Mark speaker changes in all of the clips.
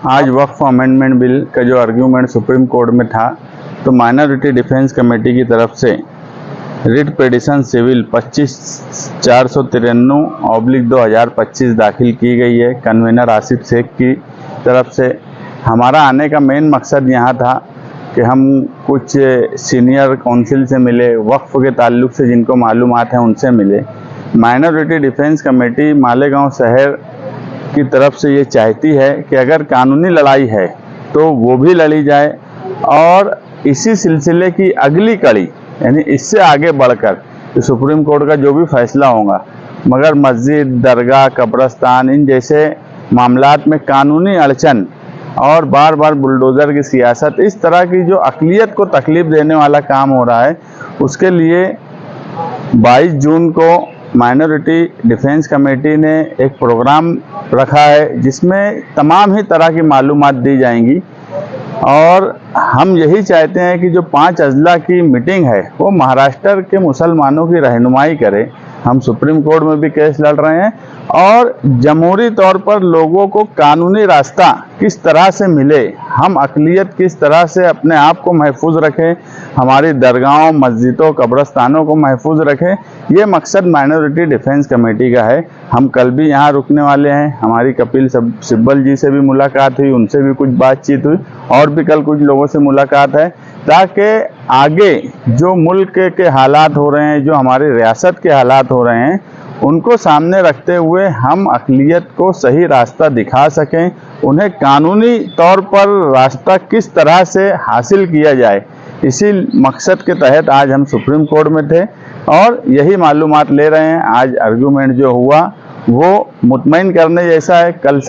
Speaker 1: आज वक्फ amendment bill का जो आर्ग्यूमेंट सुप्रीम कोर्ट में था, तो माइनॉरिटी डिफेंस कमेटी की तरफ से रिट पिटीशन सिविल 25-493/2025 दाखिल की गई है कन्वीनर आसिफ शेख की तरफ से। हमारा आने का मेन मकसद यहाँ था कि हम कुछ सीनियर काउंसिल से मिले, वक्फ के ताल्लुक से जिनको मालूमात हैं उनसे मिले। माइनॉरिटी डिफेंस कमेटी मालेगांव शहर की तरफ से ये चाहती है कि अगर कानूनी लड़ाई है तो वो भी लड़ी जाए, और इसी सिलसिले की अगली कड़ी यानी इससे आगे बढ़कर तो सुप्रीम कोर्ट का जो भी फैसला होगा, मगर मस्जिद, दरगाह, कब्रस्तान इन जैसे मामलात में कानूनी अड़चन और बार बार बुलडोज़र की सियासत, इस तरह की जो अक़लियत को तकलीफ़ देने वाला काम हो रहा है, उसके लिए 22 जून को माइनॉरिटी डिफेंस कमेटी ने एक प्रोग्राम रखा है जिसमें तमाम ही तरह की मालूमात दी जाएंगी। और हम यही चाहते हैं कि जो 5 अजला की मीटिंग है वो महाराष्ट्र के मुसलमानों की रहनुमाई करे। हम सुप्रीम कोर्ट में भी केस लड़ रहे हैं और जमहूरी तौर पर लोगों को कानूनी रास्ता किस तरह से मिले, हम अक़लियत किस तरह से अपने आप को महफूज रखें, हमारी दरगाहों, मस्जिदों, कब्रस्तानों को महफूज रखें, ये मकसद माइनॉरिटी डिफेंस कमेटी का है। हम कल भी यहाँ रुकने वाले हैं। हमारी कपिल सिब्बल जी से भी मुलाकात हुई, उनसे भी कुछ बातचीत हुई, और भी कल कुछ लोगों से मुलाकात है, ताकि आगे जो मुल्क के हालात हो रहे हैं, जो हमारी रियासत के हालात हो रहे हैं, उनको सामने रखते हुए हम अक़लियत को सही रास्ता दिखा सकें, उन्हें कानूनी तौर पर रास्ता किस तरह से हासिल किया जाए। इसी मकसद के तहत आज हम सुप्रीम कोर्ट में थे और यही मालूमात ले रहे हैं। आज आर्गूमेंट जो हुआ वो मुतमईन करने जैसा है। कल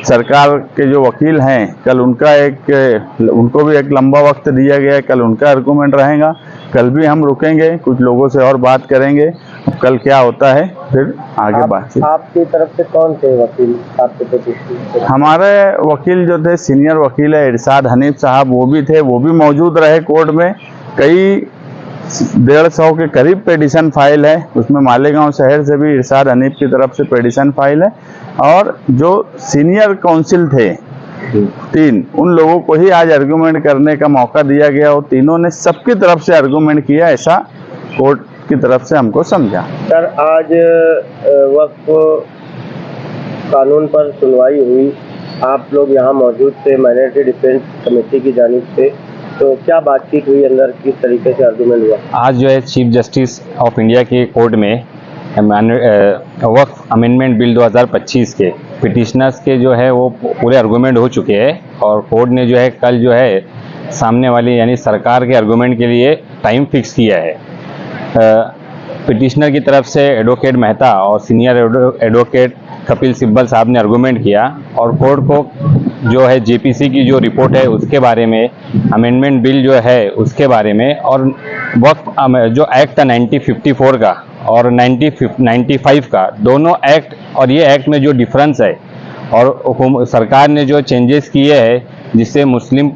Speaker 1: सरकार के जो वकील हैं, कल उनको भी एक लंबा वक्त दिया गया है, कल उनका आर्गूमेंट रहेगा। कल भी हम रुकेंगे, कुछ लोगों से और बात करेंगे, कल क्या होता है फिर आगे बातचीत।
Speaker 2: आपकी तरफ से कौन थे वकील आपके प्रति?
Speaker 1: हमारे वकील जो थे, सीनियर वकील है इरशाद हनीफ साहब, वो भी थे, वो भी मौजूद रहे कोर्ट में। कई 150 के करीब पिटीशन फाइल है, उसमें मालेगांव शहर से भी इरशाद हनीफ की तरफ से पिटीशन फाइल है, और जो सीनियर काउंसिल थे 3, उन लोगों को ही आज आर्गूमेंट करने का मौका दिया गया और तीनों ने सबकी तरफ से आर्गूमेंट किया, ऐसा कोर्ट की तरफ से हमको समझा।
Speaker 2: सर, आज वक्फ कानून पर सुनवाई हुई, आप लोग यहाँ मौजूद थे माइनॉरिटी डिफेंस कमेटी की जानिब से, तो क्या बातचीत हुई अंदर, किस तरीके से आर्गूमेंट हुआ?
Speaker 3: आज जो है चीफ जस्टिस ऑफ इंडिया के कोर्ट में वक्फ अमेंडमेंट बिल 2025 के पिटिशनर्स के जो है वो पूरे आर्गूमेंट हो चुके हैं, और कोर्ट ने जो है कल जो है सामने वाली यानी सरकार के आर्गूमेंट के लिए टाइम फिक्स किया है। पिटिशनर की तरफ से एडवोकेट मेहता और सीनियर एडवोकेट कपिल सिब्बल साहब ने आर्गूमेंट किया, और कोर्ट को जो है जेपीसी की जो रिपोर्ट है उसके बारे में, अमेंडमेंट बिल जो है उसके बारे में, और वक्फ जो एक्ट था 1954 का और 1995 का, दोनों एक्ट और ये एक्ट में जो डिफरेंस है, और सरकार ने जो चेंजेस किए हैं जिससे मुस्लिम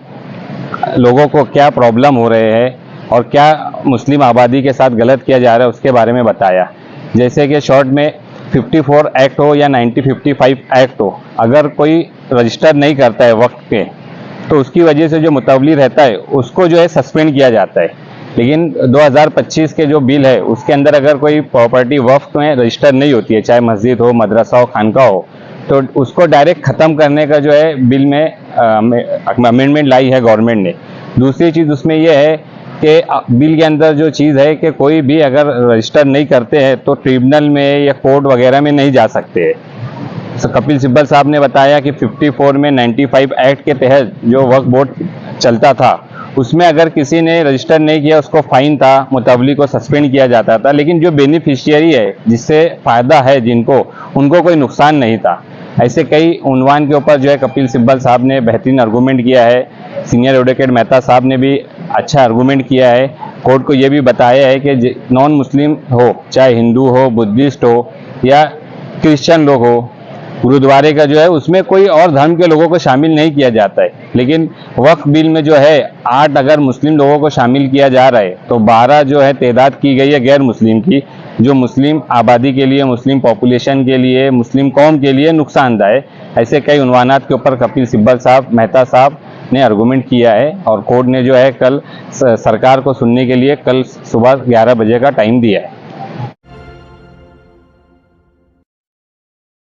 Speaker 3: लोगों को क्या प्रॉब्लम हो रहे हैं और क्या मुस्लिम आबादी के साथ गलत किया जा रहा है उसके बारे में बताया। जैसे कि शॉर्ट में 54 एक्ट हो या 1955 एक्ट हो, अगर कोई रजिस्टर नहीं करता है वक्त पे, तो उसकी वजह से जो मुतवली रहता है उसको जो है सस्पेंड किया जाता है। लेकिन 2025 के जो बिल है उसके अंदर अगर कोई प्रॉपर्टी वक्फ में रजिस्टर नहीं होती है, चाहे मस्जिद हो, मदरसा हो, खानका हो, तो उसको डायरेक्ट ख़त्म करने का जो है बिल में अमेंडमेंट लाई है गवर्नमेंट ने। दूसरी चीज़ उसमें यह है कि बिल के अंदर जो चीज़ है कि कोई भी अगर रजिस्टर नहीं करते हैं तो ट्रिब्यूनल में या कोर्ट वगैरह में नहीं जा सकते हैं। तो कपिल सिब्बल साहब ने बताया कि 54 में 95 एक्ट के तहत जो वक्फ बोर्ड चलता था उसमें अगर किसी ने रजिस्टर नहीं किया उसको फाइन था, मुतवली को सस्पेंड किया जाता था, लेकिन जो बेनिफिशियरी है जिससे फ़ायदा है जिनको, उनको कोई नुकसान नहीं था। ऐसे कई उन्वान के ऊपर जो है कपिल सिब्बल साहब ने बेहतरीन आर्गूमेंट किया है। सीनियर एडवोकेट मेहता साहब ने भी अच्छा आर्गूमेंट किया है। कोर्ट को ये भी बताया है कि नॉन मुस्लिम हो, चाहे हिंदू हो, बुद्धिस्ट हो या क्रिश्चियन लोग हो, गुरुद्वारे का जो है उसमें कोई और धर्म के लोगों को शामिल नहीं किया जाता है, लेकिन वक्फ बिल में जो है 8 अगर मुस्लिम लोगों को शामिल किया जा रहा है तो 12 जो है तादाद की गई है गैर मुस्लिम की, जो मुस्लिम आबादी के लिए, मुस्लिम पॉपुलेशन के लिए, मुस्लिम कौम के लिए नुकसानदायक। ऐसे कई उन्वानात के ऊपर कपिल सिब्बल साहब, मेहता साहब ने आर्गूमेंट किया है और कोर्ट ने जो है कल सरकार को सुनने के लिए कल सुबह 11 बजे का टाइम दिया है।